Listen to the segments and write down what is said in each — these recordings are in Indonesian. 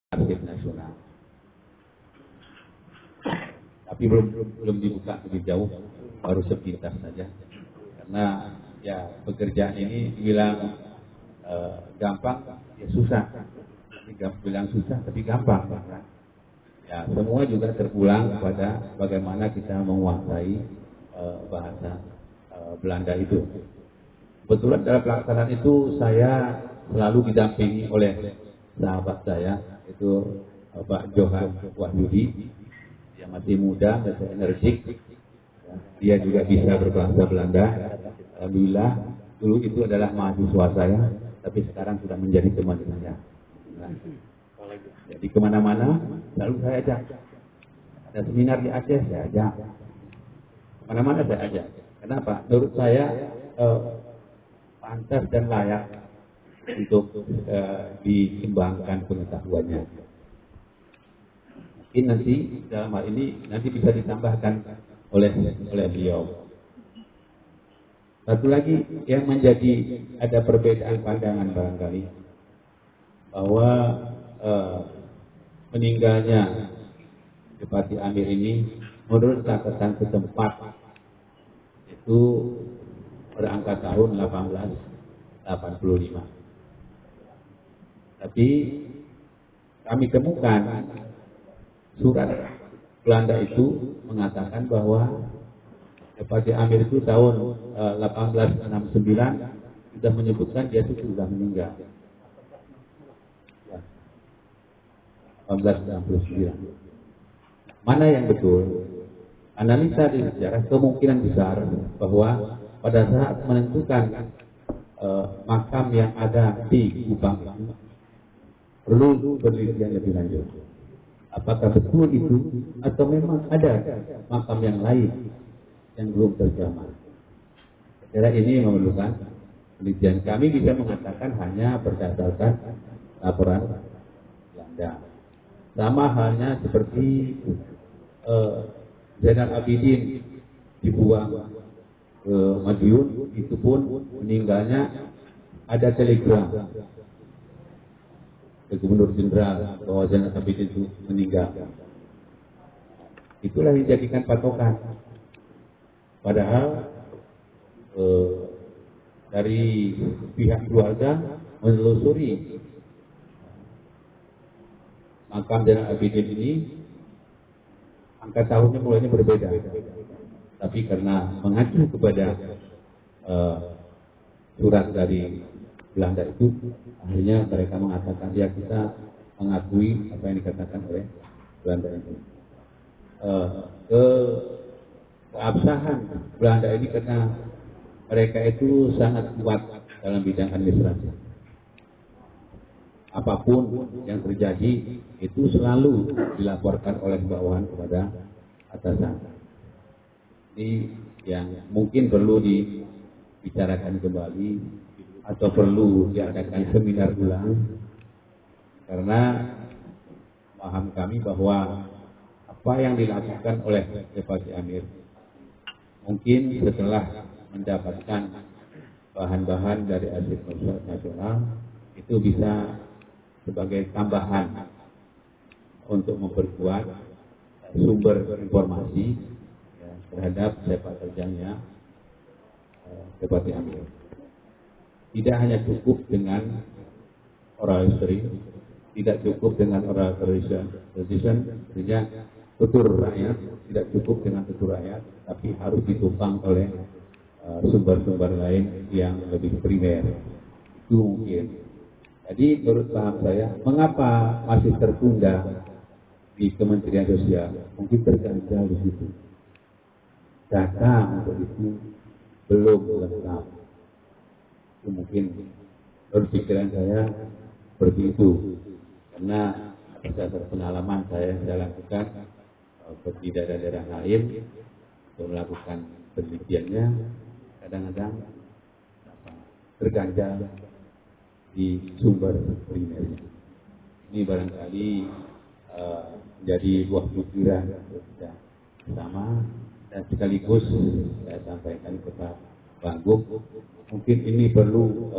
Arsip Nasional. Tapi belum dibuka lebih jauh, baru sepintas saja. Karena ya pekerjaan ini bilang gampang, ya susah. Bilang susah, tapi gampang. Ya semua juga terpulang pada bagaimana kita menguasai bahasa Belanda itu. Kebetulan dalam pelaksanaan itu saya selalu didampingi oleh sahabat saya, itu Pak Johan Wahyudi, yang masih muda, masih energik. Dia juga bisa berbahasa Belanda. Alhamdulillah, dulu itu adalah mahasiswa saya, tapi sekarang sudah menjadi teman saya. Nah, jadi kemana-mana selalu saya ajak. Ada seminar di Aceh, saya ajak. Kemana-mana saya ajak. Kenapa? Menurut saya pantas dan layak untuk dikembangkan pengetahuannya. Mungkin nanti dalam hal ini nanti bisa ditambahkan oleh beliau. Satu lagi yang menjadi ada perbedaan pandangan barangkali bahwa meninggalnya Bupati Amir ini menurut catatan setempat itu berangkat tahun 1885. Tapi kami temukan surat Belanda itu mengatakan bahwa Bupati Amir itu tahun 1869 sudah menyebutkan dia itu sudah meninggal. 1869. Mana yang betul? Analisa di sejarah kemungkinan besar bahwa pada saat menentukan makam yang ada di Kupang itu perlu penelitian lebih lanjut. Apakah betul itu atau memang ada makam yang lain yang belum terjamah? Saya ini memerlukan penelitian. Kami bisa mengatakan hanya berdasarkan laporan Belanda. Sama halnya seperti Zainal Abidin dibuang ke Madiun, itu pun meninggalnya ada telegram ke Gubernur Jenderal bahwa Zainal Abidin itu meninggal. Itulah yang dijadikan patokan. Padahal dari pihak keluarga menelusuri makam Zainal Abidin ini, angka tahunnya mulainya berbeda. Tapi karena mengacu kepada surat dari Belanda itu, akhirnya mereka mengatakan ya kita mengakui apa yang dikatakan oleh Belanda itu. Keabsahan Belanda ini karena mereka itu sangat kuat dalam bidang administrasi. Apapun yang terjadi itu selalu dilaporkan oleh bawahan kepada atasan. Ini yang mungkin perlu dibicarakan kembali atau perlu diadakan seminar ulang, karena paham kami bahwa apa yang dilakukan oleh Bupati Amir mungkin setelah mendapatkan bahan-bahan dari Arsip Nasional itu bisa sebagai tambahan untuk memperkuat sumber informasi terhadap sepak terjangnya Bupati Amir. Tidak hanya cukup dengan oral history, tidak cukup dengan oral tradition, artinya tutur rakyat, tidak cukup dengan tutur rakyat, tapi harus ditopang oleh sumber-sumber lain yang lebih primer. Itu mungkin. Jadi menurut paham saya, mengapa masih tertunda di Kementerian Sosial? Mungkin terganjal di situ. Data untuk itu belum lengkap. Itu mungkin menurut pikiran saya seperti itu. Karena atas dasar pengalaman saya lakukan di daerah-daerah lain untuk melakukan penelitiannya, kadang-kadang terganjal di sumber primernya. Ini barangkali menjadi buah pikiran kita bersama, dan sekaligus saya sampaikan kepada Bang Gub, mungkin ini perlu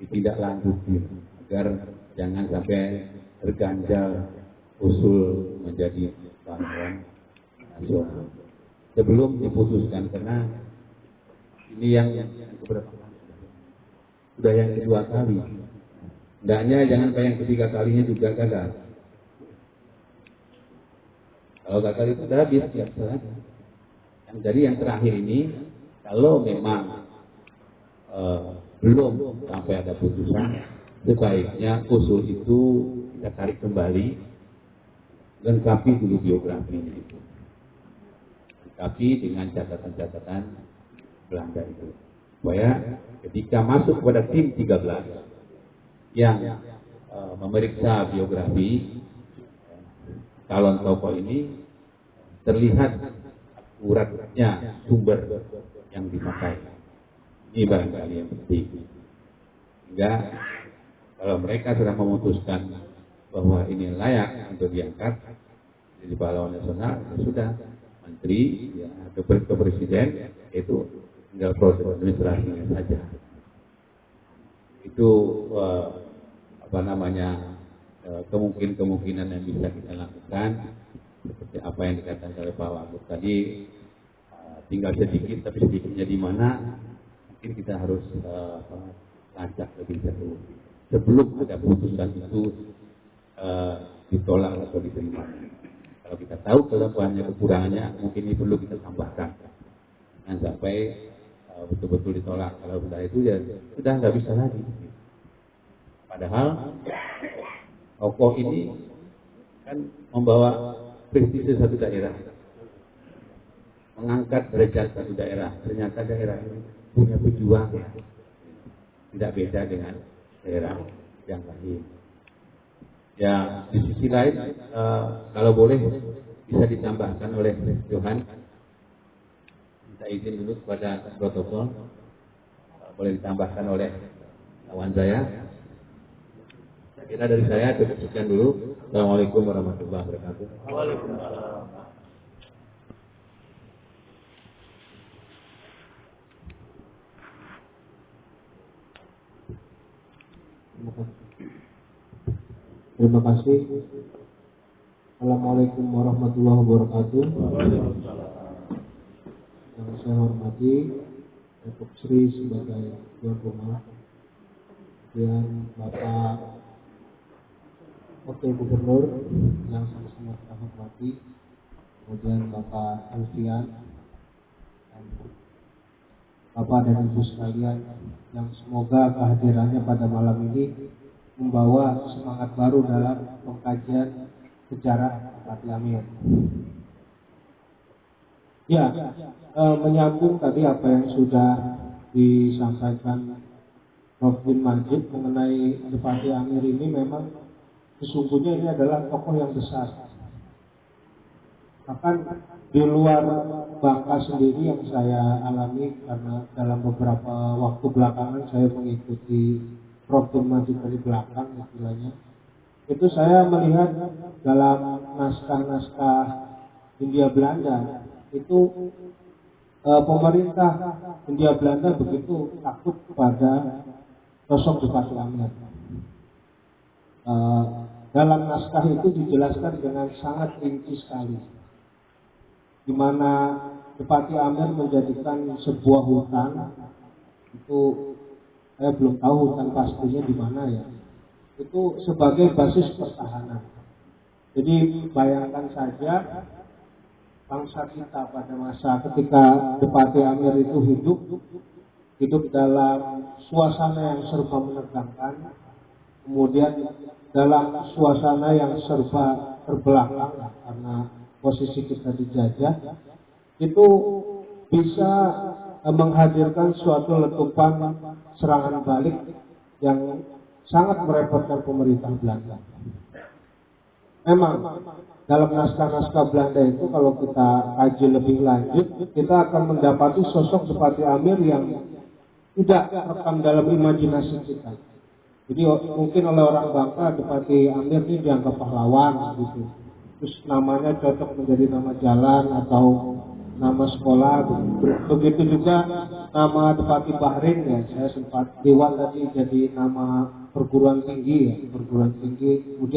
ditindaklanjuti agar jangan sampai berganjal usul menjadi pahlawan nasional. Sebelum diputuskan, karena ini yang keberapa kali? Sudah yang kedua kali. Hendaknya jangan sampai yang ketiga kalinya juga gagal. Kalau gagal itu sudah habis, ya saja. Jadi yang terakhir ini, kalau memang belum sampai ada putusan, sebaiknya usul itu kita tarik kembali, lengkapi dulu biografinya itu, lengkapi dengan catatan-catatan Belanda itu, supaya ketika masuk kepada tim 13 yang memeriksa biografi calon tokoh ini, terlihat akuratnya sumber yang dipakai. Ini barangkali yang penting. Sehingga kalau mereka sudah memutuskan bahwa ini layak untuk diangkat jadi pahlawan nasional, ya sudah, menteri, ya, ke presiden, itu tinggal proses administrasinya saja. Itu kemungkinan yang bisa kita lakukan, seperti apa yang dikatakan oleh Pak Wagub tadi, tinggal sedikit, tapi sedikitnya di mana mungkin kita harus lacak lebih jauh sebelum ada putusan itu ditolak atau diterima. Kalau kita tahu kelebihannya, kekurangannya, mungkin ini perlu kita tambahkan, dan sampai betul-betul ditolak. Kalau sudah itu ya sudah nggak bisa lagi. Padahal tokoh ini kan membawa prestise satu daerah, mengangkat derajat satu daerah. Ternyata daerah ini punya pejuang, ya, tidak beda dengan daerah yang lain. Ya, di sisi lain, kalau boleh bisa ditambahkan oleh Johan, minta izin dulu kepada protokol, boleh ditambahkan oleh kawan saya. Saya kira dari saya cukup sekian dulu. Assalamualaikum warahmatullahi wabarakatuh. Waalaikumsalam. Terima kasih. Assalamualaikum warahmatullahi wabarakatuh. Yang saya hormati Datuk Sri sebagai tuan rumah, kemudian Bapak Wakil Gubernur yang sama-sama kita hormati, kemudian Bapak Alfian, dan Bapak dan Ibu sekalian, yang semoga kehadirannya pada malam ini membawa semangat baru dalam pengkajian sejarah Pati Amir. Ya, menyambung tadi apa yang sudah disampaikan Prof. Bin Majid mengenai Pati Amir ini, memang sesungguhnya ini adalah tokoh yang besar. Bahkan di luar Bangka sendiri yang saya alami, karena dalam beberapa waktu belakangan saya mengikuti Prof. Bin Majid dari belakang istilahnya, itu saya melihat dalam naskah-naskah Hindia Belanda itu pemerintah Hindia Belanda begitu takut pada sosok Pati Amir. Dalam naskah itu dijelaskan dengan sangat rinci sekali, di mana Pati Amir menjadikan sebuah hutan, itu saya belum tahu hutan pastinya di mana ya, itu sebagai basis pertahanan. Jadi bayangkan saja bangsa kita pada masa ketika Pati Amir itu hidup dalam suasana yang serba menegangkan, kemudian dalam suasana yang serba terbelakang karena posisi kita dijajah, itu bisa menghadirkan suatu letupan serangan balik yang sangat merepotkan pemerintah Belanda. Memang dalam naskah-naskah Belanda itu kalau kita kaji lebih lanjut, kita akan mendapati sosok Pati Amir yang tidak terekam dalam imajinasi kita. Jadi mungkin oleh orang Bangka Pati Amir ini dianggap pahlawan gitu. Terus namanya cocok menjadi nama jalan atau nama sekolah. Begitu juga nama Pati Bahrin, ya, saya sempat Dewan tadi jadi nama perguruan tinggi ya, perguruan tinggi. Kemudian